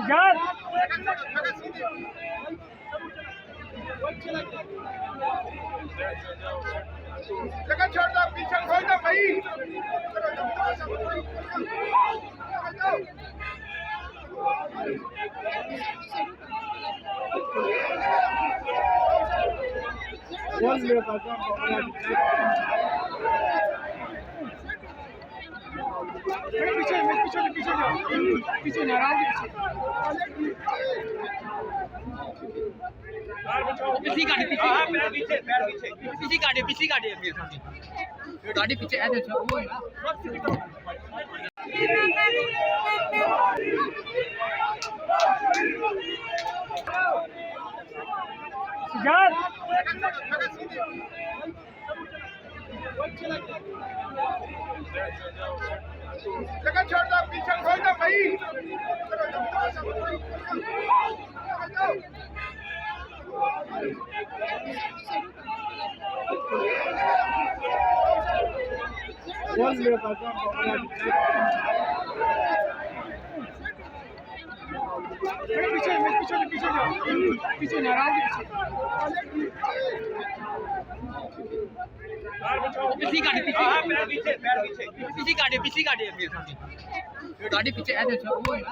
यार जगह छोड़ दो, पीछे हो जाओ भाई। पीछे पीछे जाओ, पीछे नाराज पीछे गाड़ी पीछे पीछे गाड़ी गाड़ी पीछे ऐसे वो है यार जगह छोड़ दो, पीछे हो जाओ भाई। पीछे जाओ, पीछे नाराज पीछे गाड़ी पीछे गाड़ी गाड़ी पीछे ऐसे वो है